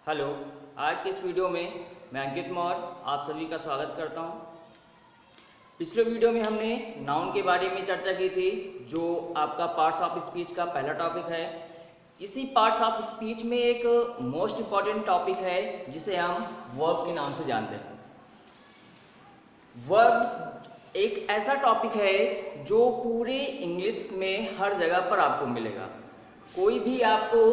Hello. आज के इस वीडियो में मैं अंकित मौर्य आप सभी का स्वागत करता हूं। पिछले वीडियो में हमने नाउन के बारे में चर्चा की थी, जो आपका पार्ट्स ऑफ स्पीच का पहला टॉपिक है। इसी पार्ट्स ऑफ स्पीच में एक मोस्ट इम्पॉर्टेंट टॉपिक है जिसे हम वर्ब के नाम से जानते हैं। वर्ब एक ऐसा टॉपिक है जो पूरे इंग्लिश में हर जगह पर आपको मिलेगा। कोई भी आपको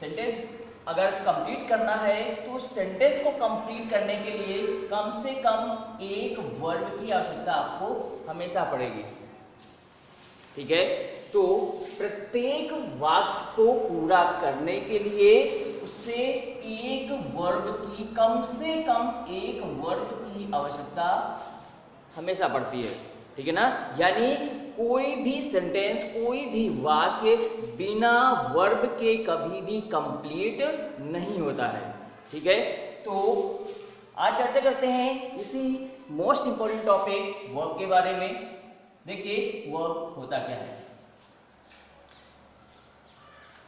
सेंटेंस अगर कंप्लीट करना है तो सेंटेंस को कंप्लीट करने के लिए कम से कम एक वर्ब की आवश्यकता आपको हमेशा पड़ेगी। ठीक है, तो प्रत्येक वाक्य को पूरा करने के लिए उससे एक वर्ब की कम से कम एक वर्ब की आवश्यकता हमेशा पड़ती है। ठीक है ना, यानी कोई भी सेंटेंस, कोई भी वाक्य बिना वर्ब के कभी भी कंप्लीट नहीं होता है। ठीक है, तो आज चर्चा करते हैं इसी मोस्ट इंपॉर्टेंट टॉपिक वर्ब के बारे में। देखिए वर्ब होता क्या है।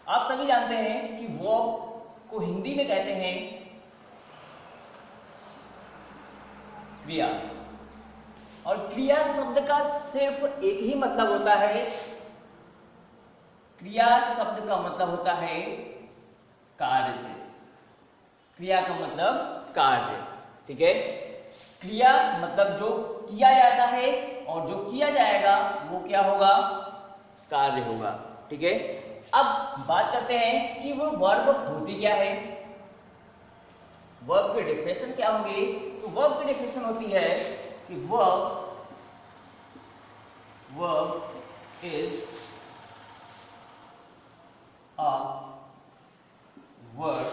आप सभी जानते हैं कि वर्ब को हिंदी में कहते हैं क्रिया, और क्रिया शब्द का सिर्फ एक ही मतलब होता है। क्रिया शब्द का मतलब होता है कार्य से। क्रिया का मतलब कार्य। ठीक है, क्रिया मतलब जो किया जाता है और जो किया जाएगा वो क्या होगा? कार्य होगा। ठीक है, अब बात करते हैं कि वो वर्ब होती क्या है, वर्ब के डेफिनेशन क्या होंगे। तो वर्ब की डेफिनेशन होती है कि verb is a word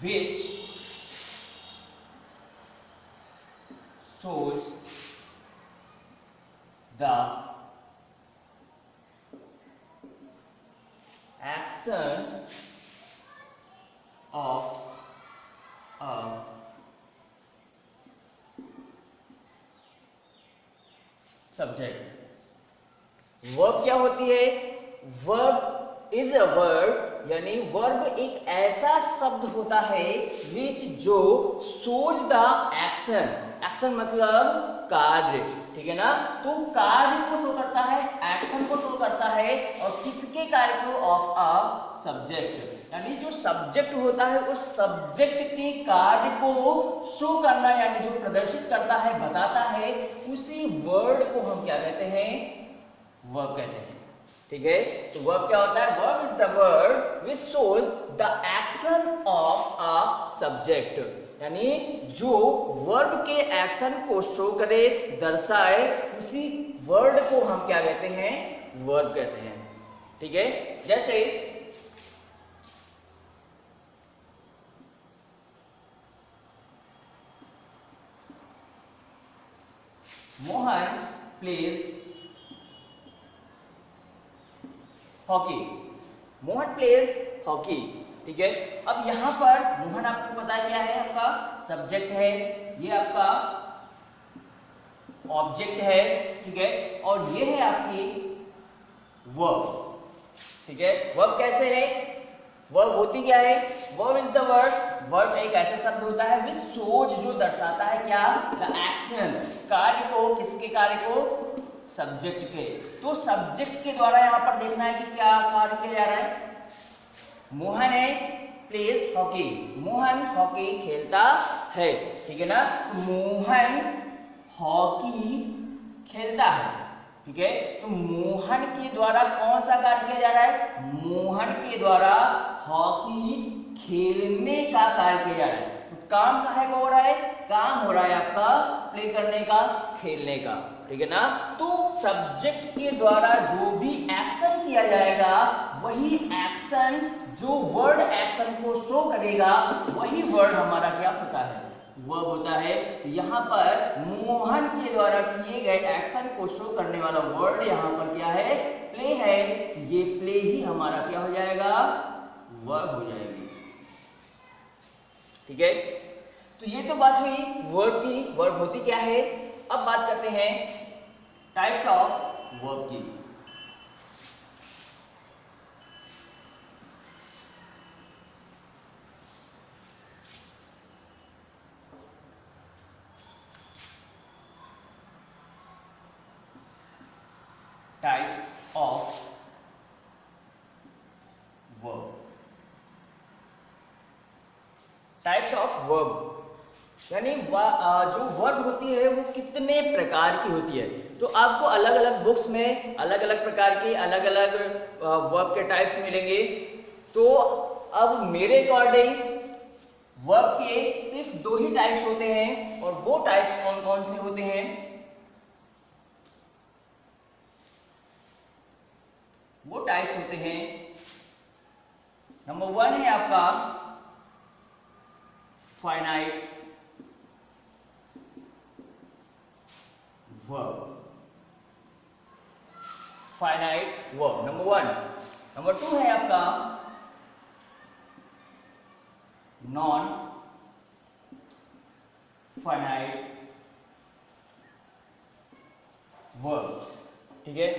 which shows the action of a subject। Verb क्या होती है? वर्ब इज अ वर्ड, यानी वर्ब एक ऐसा शब्द होता है विच जो शोज द एक्शन। एक्शन मतलब कार्य। ठीक है ना, तो कार्य को शो करता है, एक्शन को शो करता है, और किसके कार्य को? ऑफ अ सब्जेक्ट, यानी जो सब्जेक्ट होता है उस सब्जेक्ट के कार्य को शो करना, यानी जो प्रदर्शित करता है, बताता है, उसी वर्ड को हम क्या कहते हैं? वर्ब कहते हैं। ठीक है, तो वर्ब क्या होता है? Verb is the word which shows the action of a subject, यानी जो वर्ब के एक्शन को शो करे, दर्शाए, उसी वर्ड को हम क्या कहते हैं? वर्ब कहते हैं। ठीक है, जैसे Mohan pledge hockey. Mohan pledge hockey. ठीक है, अब यहां पर मोहन आपको पता है क्या है? आपका सब्जेक्ट है, ये आपका ऑब्जेक्ट है। ठीक है, और ये है आपकी वर्ब। ठीक है, वर्ब कैसे है? वर्ब होती क्या है? Verb is the word, verb एक ऐसा शब्द होता है विच शोज, जो दर्शाता है क्या? द एक्शन, कार्य को। किसके कार्य को? सब्जेक्ट के। तो सब्जेक्ट के द्वारा यहां पर देखना है कि क्या कार्य किया जा रहा है। मोहन है प्लेज हॉकी, मोहन हॉकी खेलता है। ठीक है ना, मोहन हॉकी खेलता है। ठीक है, तो मोहन के द्वारा कौन सा कार्य किया जा रहा है? मोहन के द्वारा हॉकी खेलने का कार्य किया जा रहा है। तो काम काहे का हो रहा है? काम हो रहा है आपका प्ले करने का, खेलने का। ठीक है ना, तो सब्जेक्ट के द्वारा जो भी एक्शन किया जाएगा, वही एक्शन, जो वर्ड एक्शन को शो करेगा, वही वर्ड हमारा क्या होता है? वर्ब होता है। तो यहाँ पर मोहन के द्वारा किए गए एक्शन को शो करने वाला वर्ड यहाँ पर क्या है? प्ले है। ये प्ले ही हमारा क्या हो जाएगा? वर्ब हो जाएगी। ठीक है, तो ये तो बात हुई वर्ब की, वर्ब होती क्या है। अब बात करते हैं टाइप्स ऑफ वर्ब की। ऑफ वर्ब, यानी जो वर्ब होती है वो कितने प्रकार की होती है। तो आपको अलग अलग बुक्स में अलग अलग प्रकार के अलग अलग वर्ब के टाइप्स मिलेंगे। तो अब मेरे अकॉर्डिंग वर्ब के सिर्फ 2 ही टाइप्स होते हैं, और वो टाइप्स कौन कौन से होते हैं? वो टाइप्स होते हैं, नंबर 1 है आपका finite verb, finite verb number 1। Number 2 है आपका नॉन फाइनाइट वर्ब, ठीक है।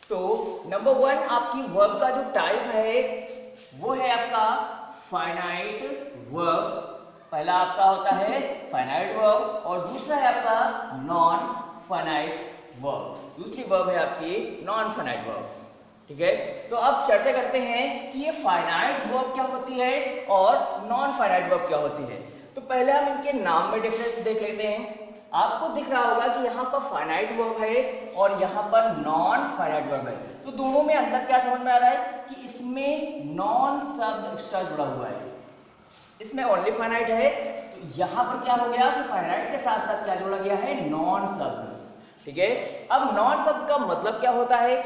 तो नंबर 1 आपकी वर्ब का जो टाइप है वो है आपका फाइनाइट वर्ब। पहला आपका होता है फाइनाइट वर्ब और दूसरा है आपका नॉन फाइनाइट वर्ब। दूसरी वर्ब है आपकी नॉन फाइनाइट वर्ब, ठीक है। तो अब चर्चा करते हैं कि ये फाइनाइट वर्ब क्या होती है और नॉन फाइनाइट वर्ब क्या होती है। तो पहले हम इनके नाम में डिफरेंस देख लेते हैं। आपको दिख रहा होगा कि यहाँ पर फाइनाइट वर्ब है और यहाँ पर नॉन फाइनाइट वर्ब है। तो दोनों में अंतर क्या समझ में आ रहा है कि इसमें नॉन शब्द एक्स्ट्रा जुड़ा हुआ है, इसमें ओनली फाइनाइट है। तो यहाँ पर क्या हो गया कि फाइनाइट के साथ साथ क्या जोड़ा गया है? नॉन शब्द, ठीक है। अब नॉन शब्द का मतलब क्या होता है?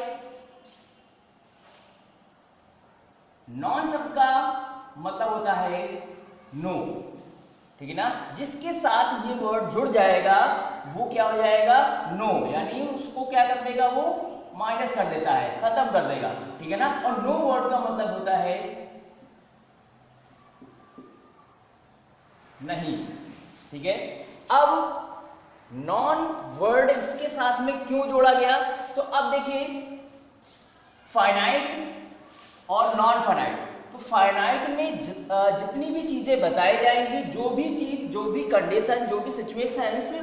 नॉन शब्द का मतलब होता है नो, ठीक है ना। जिसके साथ ये वर्ड जुड़ जाएगा वो क्या हो जाएगा? नो, यानी उसको क्या कर देगा? वो माइनस कर देता है, खत्म कर देगा, ठीक है ना। और नो वर्ड का मतलब होता है नहीं, ठीक है। अब नॉन वर्ड इसके साथ में क्यों जोड़ा गया? तो अब देखिए फाइनाइट और नॉन फाइनाइट, तो फाइनाइट में जितनी भी चीजें बताई जाएंगी, जो भी चीज, जो भी कंडीशन, जो भी सिचुएशंस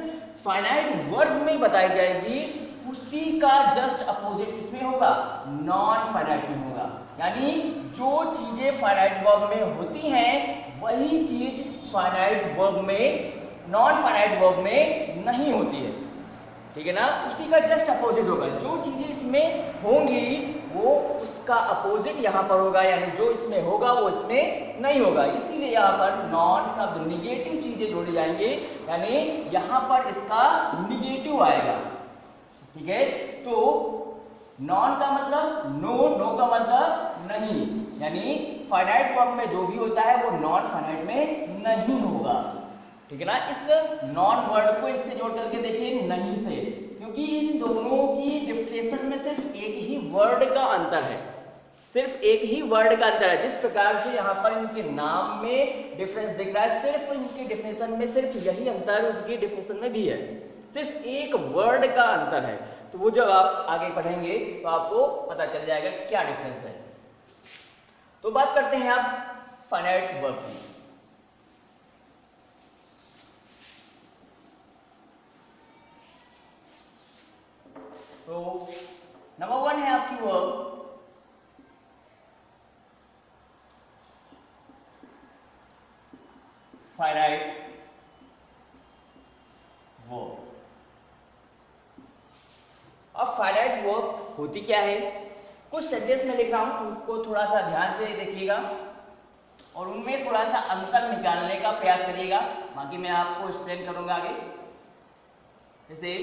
फाइनाइट वर्ब में बताई जाएगी, उसी का जस्ट अपोजिट किसमें होगा? नॉन फाइनाइट में होगा। यानी जो चीजें फाइनाइट वर्ब में होती हैं वही चीज फाइनाइट वर्ब में, नॉन फाइनाइट वर्ब में नहीं होती है, ठीक है ना। उसी का जस्ट अपोजिट होगा। जो चीजें इसमें होंगी वो उसका अपोजिट यहाँ पर होगा, यानी जो इसमें होगा वो इसमें नहीं होगा। इसीलिए यहाँ पर नॉन शब्द निगेटिव चीजें जोड़ी जाएंगी, यानी यहाँ पर इसका निगेटिव आएगा, ठीक है। तो नॉन का मतलब नो, नो का मतलब नहीं, यानी फाइनाइट वर्ब में जो भी होता है वो नॉन फाइनाइट में नहीं होगा, ठीक है ना। इस नॉन वर्ड को इससे जोड़ करके देखिए नहीं से, क्योंकि इन दोनों की डिफिनेशन में सिर्फ एक ही वर्ड का अंतर है, सिर्फ एक ही वर्ड का अंतर है। जिस प्रकार से यहाँ पर इनके नाम में डिफरेंस दिख रहा है, सिर्फ इनके डिफिनेशन में सिर्फ यही अंतर उनकी डिफिनेशन में भी है, सिर्फ एक वर्ड का अंतर है। तो वो जब आप आगे पढ़ेंगे तो आपको पता चल जाएगा क्या डिफरेंस है। तो बात करते हैं आप फाइनाइट वर्ब की। तो नंबर 1 है आपकी वर्ब फाइनाइट वर्ब। अब फाइनाइट वर्ब होती क्या है? कुछ सेंटेंस में लिख रहा हूं, उनको थोड़ा सा ध्यान से देखिएगा और उनमें थोड़ा सा अंतर निकालने का प्रयास करिएगा, बाकी मैं आपको एक्सप्लेन करूंगा आगे। जैसे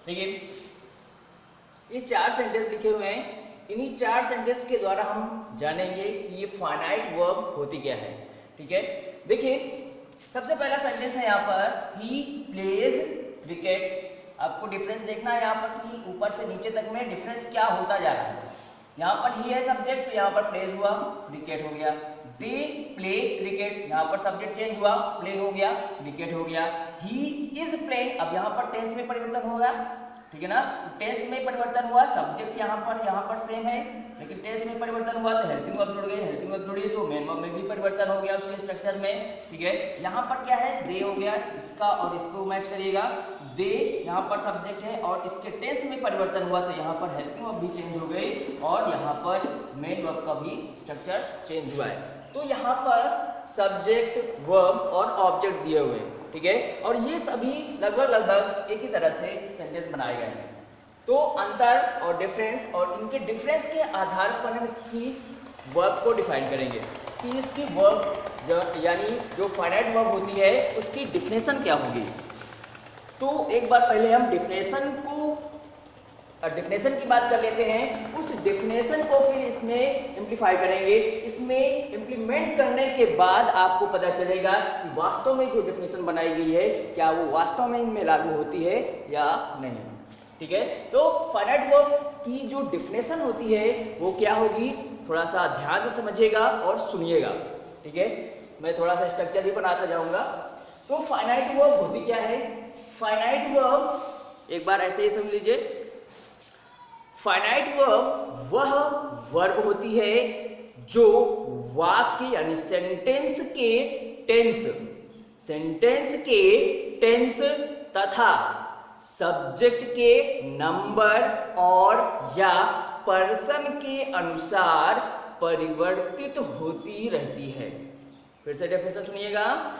देखिए ये 4 सेंटेंस लिखे हुए हैं, इन्हीं 4 सेंटेंस के द्वारा हम जानेंगे कि ये फाइनाइट वर्ब होती क्या है। ठीक है, देखिए सबसे पहला सेंटेंस है यहाँ पर ही प्लेज क्रिकेट। आपको डिफरेंस देखना है यहाँ पर कि ऊपर से नीचे तक में डिफरेंस क्या होता जा रहा है। यहाँ पर ही है सब्जेक्ट, तो यहाँ पर प्लेज हुआ, क्रिकेट हो गया। दे प्ले क्रिकेट, यहाँ पर सब्जेक्ट चेंज हुआ, प्ले हो गया, क्रिकेट हो गया। ही इज प्लेइंग, अब यहाँ पर टेंस में परिवर्तन होगा, ठीक है ना, टेंस में परिवर्तन हुआ, सब्जेक्ट यहाँ पर सेम है, लेकिन टेंस में परिवर्तन हुआ तो हेल्पिंग वर्ब जुड़ गई, हेल्पिंग वर्ब जुड़ी तो मेन वर्ब में भी परिवर्तन हो गया उसके स्ट्रक्चर में। ठीक है, यहाँ पर क्या है, दे हो गया, इसका और इसको मैच करिएगा। दे यहाँ पर सब्जेक्ट है और इसके टेंस में परिवर्तन हुआ तो यहाँ पर हेल्पिंग वर्ब भी चेंज हो गई और यहाँ पर मेन वर्ब का भी स्ट्रक्चर चेंज हुआ है। तो यहाँ पर सब्जेक्ट, वर्ब और ऑब्जेक्ट दिए हुए हैं। ठीक है, और ये सभी लगभग एक ही तरह से सेंटेंस बनाए गए हैं। तो अंतर और डिफरेंस, और इनके डिफरेंस के आधार पर हम इसकी वर्ब को डिफाइन करेंगे कि इसकी वर्ब यानी जो फाइनाइट वर्ब होती है उसकी डिफिनेशन क्या होगी। तो एक बार पहले हम डिफिनेशन की बात कर लेते हैं। उस डिफिनेशन को फिर इसमें इम्प्लीफाई करेंगे। इसमें इम्प्लीमेंट करने के बाद आपको पता चलेगा कि वास्तव में जो डिफिनेशन बनाई गई है क्या वो वास्तव में इनमें लागू होती है या नहीं। ठीक है, तो फाइनाइट वर्ब की जो डिफिनेशन होती है वो क्या होगी, थोड़ा सा ध्यान से समझिएगा और सुनिएगा। ठीक है, मैं थोड़ा सा स्ट्रक्चर भी बनाता जाऊंगा। तो फाइनाइट वर्ब होती क्या है, फाइनाइट वर्ब एक बार ऐसे ही समझ लीजिए। फाइनाइट वर्ब वह वर्ब होती है जो वाक्य यानी सेंटेंस के टेंस तथा सब्जेक्ट के नंबर और या पर्सन के अनुसार परिवर्तित होती रहती है। फिर से डेफिनेशन सुनिएगा।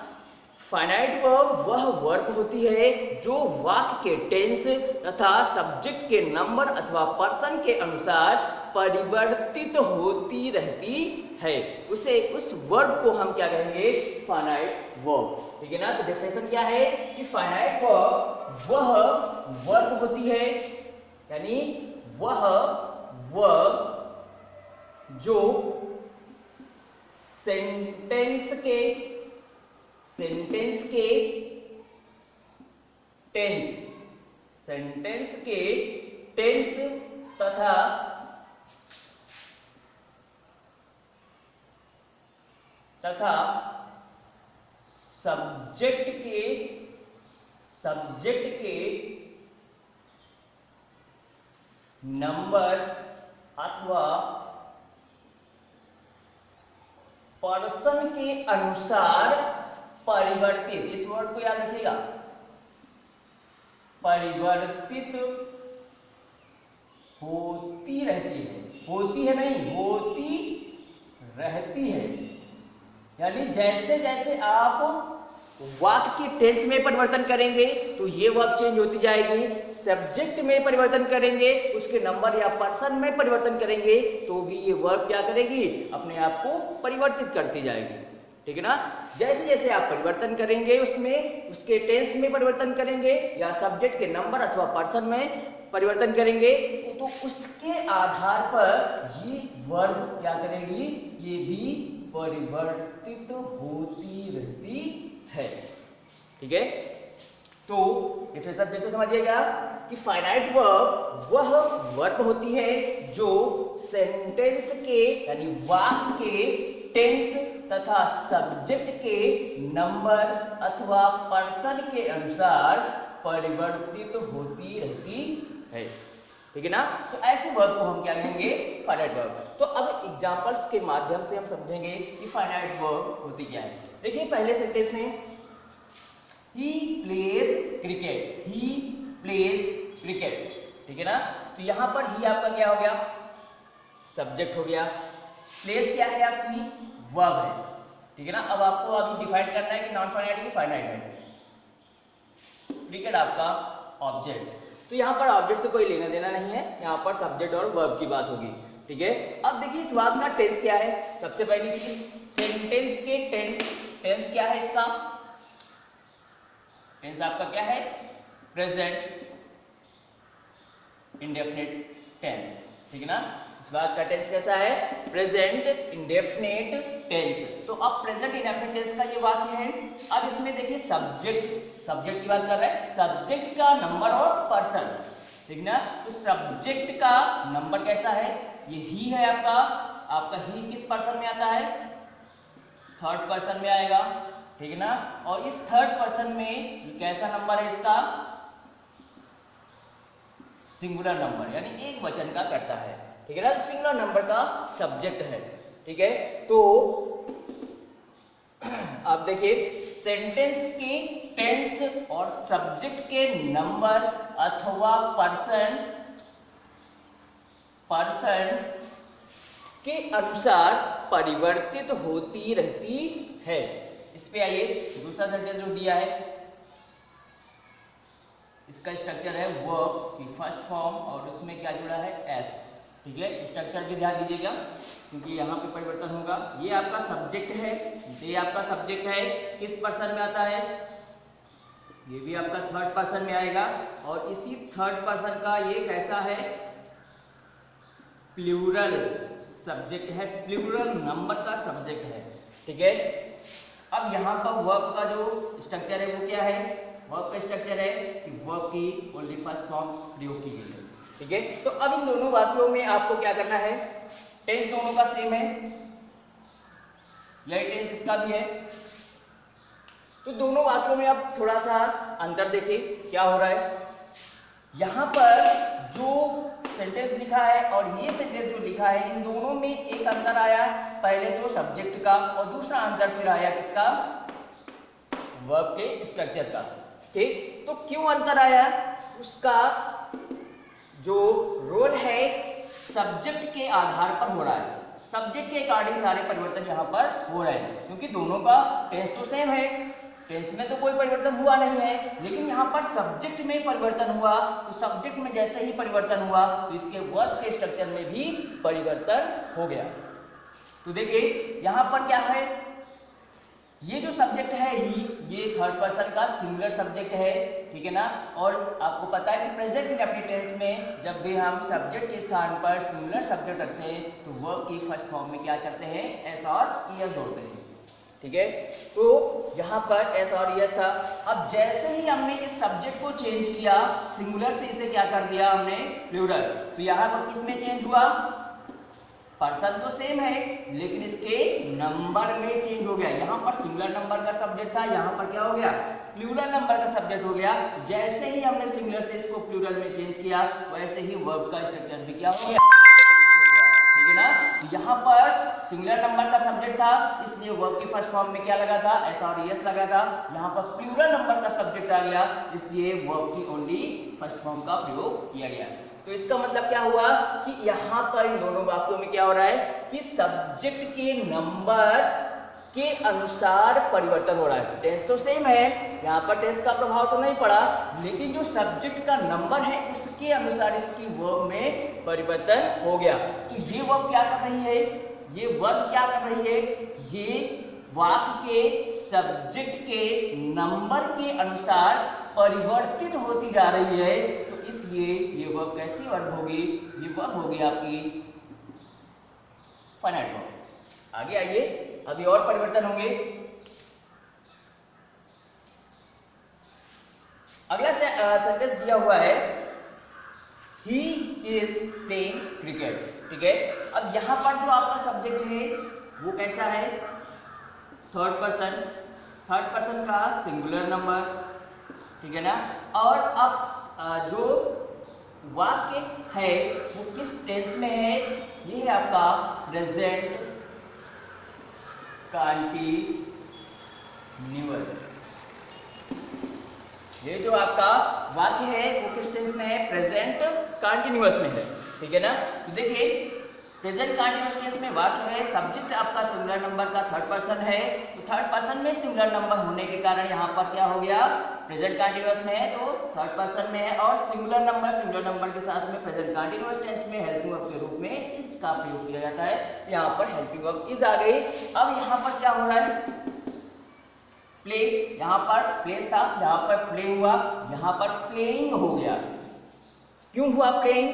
फाइनाइट वर्ब वह वर्ब होती है जो वाक्य के टेंस तथा सब्जेक्ट के नंबर अथवा पर्सन के अनुसार परिवर्तित होती रहती है। उस वर्ब को हम क्या कहेंगे, फाइनाइट वर्ब। ठीक है ना, तो डेफिनेशन क्या है कि फाइनाइट वर्ब वह वर्ब होती है यानी वह वर्ब जो सेंटेंस के टेंस तथा सब्जेक्ट के नंबर अथवा पर्सन के अनुसार परिवर्तित, इस वर्ड को याद रखिएगा, परिवर्तित होती रहती है, होती है नहीं, होती रहती है। यानी जैसे जैसे आप वाक्य के टेंस में परिवर्तन करेंगे तो ये वर्ब चेंज होती जाएगी, सब्जेक्ट में परिवर्तन करेंगे, उसके नंबर या पर्सन में परिवर्तन करेंगे तो भी ये वर्ब क्या करेगी, अपने आप को परिवर्तित करती जाएगी। ठीक है ना, जैसे जैसे आप परिवर्तन करेंगे उसमें, उसके टेंस में परिवर्तन करेंगे या सब्जेक्ट के नंबर अथवा पर्सन में परिवर्तन करेंगे तो उसके आधार पर ये वर्ब क्या करेगी, ये भी परिवर्तित होती रहती है। ठीक है, तो डिफरेंस फिर से समझिएगा कि फाइनाइट वर्ब वह वर्ब होती है जो सेंटेंस के यानी वाक्य के टेंस तथा सब्जेक्ट के नंबर अथवा पर्सन के अनुसार परिवर्तित होती रहती है। ठीक है ना, तो ऐसे वर्ब को हम क्या कहेंगे, फाइनाइट वर्ब। तो अब एग्जांपल्स के माध्यम से हम समझेंगे कि फाइनाइट वर्ब होती क्या है। देखिए पहले सेंटेंस में he plays cricket, he plays cricket. ठीक है ना, तो यहां पर ही आपका क्या हो गया, सब्जेक्ट हो गया, प्लेज क्या है आपकी, वर्ब है। ठीक है ना, अब आपको अभी डिफाइन करना है कि नॉन फाइनाइट की फाइनाइट है, क्रिकेट आपका ऑब्जेक्ट। तो यहाँ पर ऑब्जेक्ट से कोई लेना देना नहीं है, यहाँ पर सब्जेक्ट और वर्ब की बात होगी। ठीक है, अब देखिए इस बात का टेंस क्या है। सबसे पहली चीज सेंटेंस के टेंस क्या है, इसका टेंस आपका क्या है, प्रेजेंट। इंडेफिनिट टेंस, ठीक है ना। इस बात का टेंस कैसा है, प्रेजेंट इंडेफिनिट टेंस। तो अब प्रेजेंट इंडेफिनिट टेंस का ये वाक्य है। अब इसमें देखिए सब्जेक्ट की बात कर रहे हैं, सब्जेक्ट का नंबर और पर्सन, ठीक ना। तो सब्जेक्ट का नंबर कैसा है, ये ही है आपका ही किस पर्सन में आता है, थर्ड पर्सन में आएगा, ठीक है ना। और इस थर्ड पर्सन में ये कैसा नंबर है इसका, सिंगुलर नंबर, यानी एक वचन का करता है, ठीक है ना। तो सिंगुलर नंबर का सब्जेक्ट है, ठीक है। तो आप देखिए सेंटेंस की टेंस और सब्जेक्ट के नंबर अथवा पर्सन के अनुसार परिवर्तित होती रहती है। इस पे आइए, दूसरा सेंटेंस जो दिया है इसका स्ट्रक्चर है वर्ब की फर्स्ट फॉर्म और उसमें क्या जुड़ा है, एस, ठीक है। स्ट्रक्चर भी ध्यान दीजिएगा क्योंकि यहाँ पे परिवर्तन होगा। ये आपका सब्जेक्ट है, ये आपका सब्जेक्ट है, किस पर्सन में आता है, ये भी आपका थर्ड पर्सन में आएगा। और इसी थर्ड पर्सन का ये कैसा है, प्लूरल सब्जेक्ट है, प्लूरल नंबर का सब्जेक्ट है, ठीक है। अब यहाँ पर वर्ब का जो स्ट्रक्चर है वो क्या है, वर्ब का स्ट्रक्चर है कि वर्ब की ओनली फर्स्ट फॉर्म प्रयोग की गई है, ठीक है। तो अब इन दोनों वाक्यों में आपको क्या करना है, टेंस दोनों का सेम है, यही टेंस इसका भी है। तो दोनों वाक्यों में आप थोड़ा सा अंतर देखिए क्या हो रहा है। यहाँ पर जो सेंटेंस लिखा है और ये सेंटेंस जो लिखा है, इन दोनों में एक अंतर आया, पहले तो सब्जेक्ट का और दूसरा अंतर फिर आया किसका, वर्ब के स्ट्रक्चर का, ठीक। तो क्यों अंतर आया, उसका जो रोल है सब्जेक्ट के आधार पर हो रहा है, सब्जेक्ट के अकॉर्डिंग सारे परिवर्तन यहाँ पर हो रहे हैं, क्योंकि दोनों का टेंस तो सेम है, टेंस में तो कोई परिवर्तन हुआ नहीं है, लेकिन यहाँ पर सब्जेक्ट में परिवर्तन हुआ। तो सब्जेक्ट में जैसे ही परिवर्तन हुआ तो इसके वर्ब के स्ट्रक्चर में भी परिवर्तन हो गया। तो देखिए यहाँ पर क्या है, ये जो सब्जेक्ट है ही, ये थर्ड पर्सन का सिंगुलर सब्जेक्ट है, ठीक है ना। और आपको पता है कि प्रेजेंट इंडेफिनिट टेंस में जब भी हम सब्जेक्ट के स्थान पर सिंगुलर सब्जेक्ट रखते हैं तो वर्ब की फर्स्ट फॉर्म में क्या करते हैं, एस और ईएस जोड़ते हैं, ठीक है। तो यहाँ पर एस और ईएस था। अब जैसे ही हमने इस सब्जेक्ट को चेंज किया, सिंगुलर से इसे क्या कर दिया हमने, प्लूरल, तो यहाँ पर किस में चेंज हुआ, पर्सन तो सेम है लेकिन इसके नंबर में चेंज हो गया। यहाँ पर सिंगुलर नंबर का सब्जेक्ट था, यहाँ पर क्या हो गया, प्लूरल नंबर का सब्जेक्ट हो गया। जैसे ही हमने सिंगुलर से इसको प्लूरल में चेंज किया वैसे ही वर्ब का स्ट्रक्चर भी क्या हो गया, ठीक है ना। तो यहाँ पर सिंगुलर नंबर का सब्जेक्ट था इसलिए वर्ब की फर्स्ट फॉर्म में क्या लगा था, एस और ईएस लगा था। यहाँ पर प्लूरल नंबर का सब्जेक्ट आ गया इसलिए वर्ब की ओनली फर्स्ट फॉर्म का प्रयोग किया गया। तो इसका मतलब क्या हुआ कि यहाँ पर इन दोनों वाक्यों में क्या हो रहा है कि सब्जेक्ट के नंबर के अनुसार परिवर्तन हो रहा है। टेंस तो सेम है, यहाँ पर टेंस का प्रभाव तो नहीं पड़ा, लेकिन जो सब्जेक्ट का नंबर है उसके अनुसार इसकी वर्ब में परिवर्तन हो गया। तो ये वर्ब क्या कर रही है, ये वर्ब क्या कर रही है, ये वाक्य के सब्जेक्ट के नंबर के अनुसार परिवर्तित होती जा रही है। तो इसलिए ये वर्ब कैसी वर्ब होगी, ये वर्ब होगी आपकी फाइनाइट वर्ब। आगे आइए, अभी और परिवर्तन होंगे। अगला सेंटेंस दिया हुआ है ही इज प्लेइंग क्रिकेट, ठीक है। अब यहां पर जो आपका सब्जेक्ट है वो कैसा है, थर्ड पर्सन का सिंगुलर नंबर, ठीक है ना। और अब जो वाक्य है वो किस टेंस में है, ये है आपका प्रेजेंट कंटीन्यूअस। ये जो आपका वाक्य है वो किस टेंस में है, प्रेजेंट कंटीन्यूअस में है, ठीक है ना। तो देखिए प्रेजेंट कंटीन्यूअस टेंस में वाक्य है, सब्जेक्ट आपका सिंगुलर नंबर का थर्ड पर्सन है। तो थर्ड पर्सन में सिंगुलर नंबर होने के कारण यहाँ पर क्या हो गया, प्रेजेंट कंटीन्यूअस में है तो थर्ड पर्सन में है, और सिंगुलर नंबर के साथ में प्रेजेंट कंटीन्यूअस टेंस में हेल्पिंग वर्ब के रूप में इसका प्रयोग किया जाता है। यहाँ पर हेल्पिंग वर्ब इज आ गई। अब यहाँ पर क्या हो रहा है, प्ले, यहाँ पर प्लेस था, यहाँ पर प्ले हुआ, यहाँ पर प्लेइंग हो गया, क्यों हुआ प्लेइंग?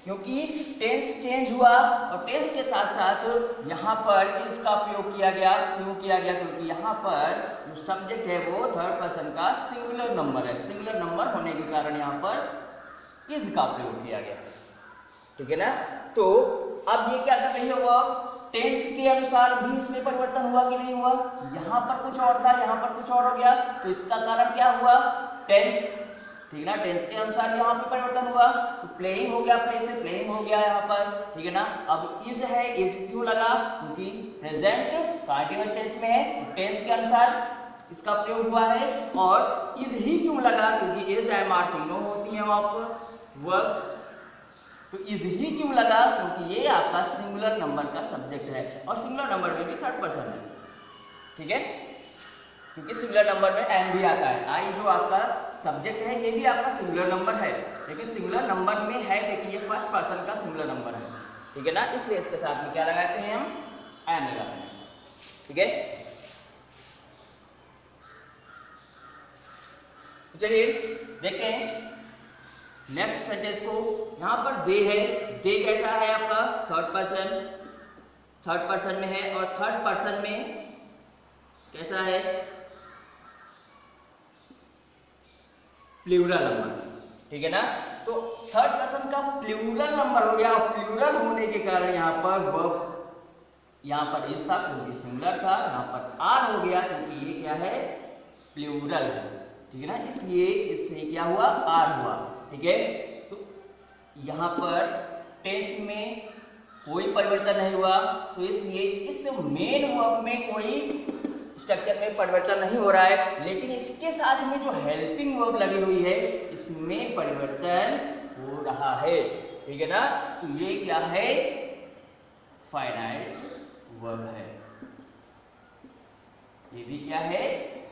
क्योंकि टेंस चेंज हुआ और टेंस के साथ साथ यहाँ पर इज का प्रयोग किया गया। क्यों किया गया? क्योंकि यहाँ पर जो सब्जेक्ट है वो थर्ड पर्सन का सिंगुलर नंबर है। सिंगुलर नंबर होने के कारण यहाँ पर इज का प्रयोग किया गया। ठीक है ना? तो अब ये क्या कर रही है वर्ब? टेंस के अनुसार भी इसमें परिवर्तन हुआ कि नहीं हुआ? यहाँ पर कुछ और था, यहाँ पर कुछ और हो गया, तो इसका कारण क्या हुआ? टेंस। ठीक है ना? टेंस के अनुसार यहाँ पे परिवर्तन हुआ, तो प्लेइंग हो गया, प्ले से प्लेइंग हो गया यहाँ पर। ठीक है ना? अब इज है, इज क्यों लगा? क्योंकि प्रेजेंट कंटीन्यूअस टेंस में है, टेंस के अनुसार इसका प्रयोग हुआ है। और इज ही क्यों लगा? क्योंकि इज एम आर तीनों होती है वहां पर वर्ब। तो इज ही क्यों लगा? क्योंकि ये आपका सिंगुलर नंबर का सब्जेक्ट है और सिंगुलर नंबर में भी थर्ड पर्सन है। ठीक है? क्योंकि सिंगुलर नंबर में एम भी आता है। आई जो आपका सब्जेक्ट है ये भी आपका सिंगुलर नंबर है, लेकिन सिंगुलर नंबर में है, लेकिन ये फर्स्ट पर्सन का सिंगुलर नंबर है। ठीक है ना? इसलिए इसके साथ में क्या लगाते हैं? हम एम लगाते हैं। ठीक है? चलिए देखते हैं नेक्स्ट सेंटेंस को। यहां पर दे है, दे कैसा है आपका? थर्ड पर्सन में है और थर्ड पर्सन में कैसा है? Plural number. ठीक है ना? तो थर्ड पर्सन का प्लूरल नंबर हो गया और प्लूरल होने के कारण यहाँ पर वर्ब, यहाँ पर इज था क्योंकि सिंगुलर था, यहाँ पर आर हो गया क्योंकि ये क्या है? प्लूरल है। ठीक है ना? इसलिए इससे क्या हुआ? आर हुआ। ठीक है? तो यहाँ पर टेंस में कोई परिवर्तन नहीं हुआ, तो इसलिए इस मेन वर्ब में कोई स्ट्रक्चर में परिवर्तन नहीं हो रहा है, लेकिन इसके साथ में जो हेल्पिंग वर्ब लगी हुई है इसमें परिवर्तन हो रहा है। ठीक है ना? तो ये क्या है? फाइनाइट वर्ब है। ये भी क्या है?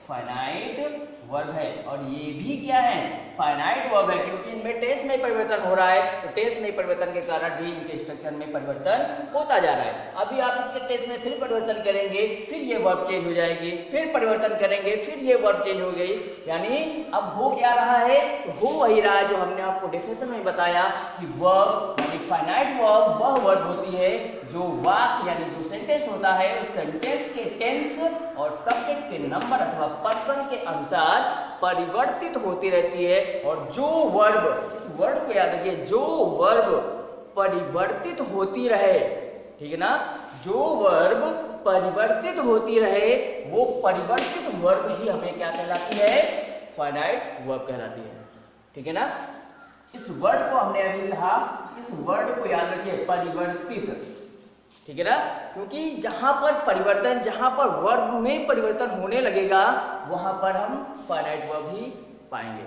फाइनाइट वर्ब है। और ये भी क्या है? फाइनाइट वर्ब है, क्योंकि इनमें टेंस में परिवर्तन हो रहा है, तो टेंस में परिवर्तन के कारण भी इनके स्ट्रक्चर में परिवर्तन होता जा रहा है। अभी आप इसके टेंस में फिर परिवर्तन करेंगे, फिर ये वर्ब चेंज हो जाएगी, फिर परिवर्तन करेंगे, फिर ये वर्ब चेंज हो गई। यानी अब हो क्या रहा है? तो हो वही रहा है जो हमने आपको डेफिनेशन में बताया कि वर्ब यानी फाइनाइट वर्ब वह वर्ब होती है जो वाक्य यानी जो सेंटेंस होता है उस सेंटेंस के टेंस और सब्जेक्ट के नंबर अथवा पर्सन के अनुसार परिवर्तित होती रहती है। और जो वर्ब, इस वर्ड को याद रखिए, जो वर्ब परिवर्तित होती रहे, ठीक है ना? जो वर्ब परिवर्तित होती रहे वो परिवर्तित वर्ब ही हमें क्या कहलाती है? फाइनाइट वर्ब कहलाती है। ठीक है ना? इस वर्ड को हमने अभी कहा, इस वर्ड को याद रखिए, परिवर्तित। ठीक है ना? क्योंकि जहां पर परिवर्तन, जहां पर वर्ब में परिवर्तन होने लगेगा वहां पर हम फाइनाइट वर्ब ही पाएंगे।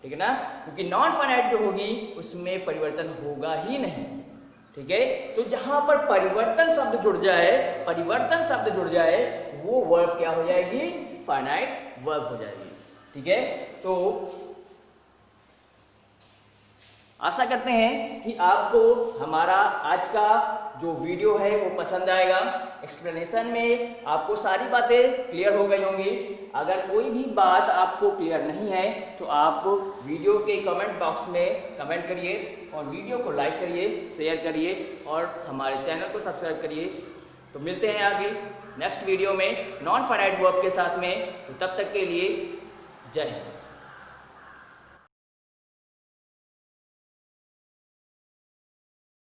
ठीक है ना? क्योंकि नॉन फाइनाइट जो होगी उसमें परिवर्तन होगा ही नहीं। ठीक है? तो जहां पर परिवर्तन शब्द जुड़ जाए, परिवर्तन शब्द जुड़ जाए, वो वर्ब क्या हो जाएगी? फाइनाइट वर्ब हो जाएगी। ठीक है? तो आशा करते हैं कि आपको हमारा आज का जो वीडियो है वो पसंद आएगा। एक्सप्लेनेशन में आपको सारी बातें क्लियर हो गई होंगी। अगर कोई भी बात आपको क्लियर नहीं है तो आप वीडियो के कमेंट बॉक्स में कमेंट करिए और वीडियो को लाइक करिए, शेयर करिए और हमारे चैनल को सब्सक्राइब करिए। तो मिलते हैं आगे नेक्स्ट वीडियो में नॉन फाइनाइट वर्ब के साथ में। तो तब तक के लिए जय हिंद।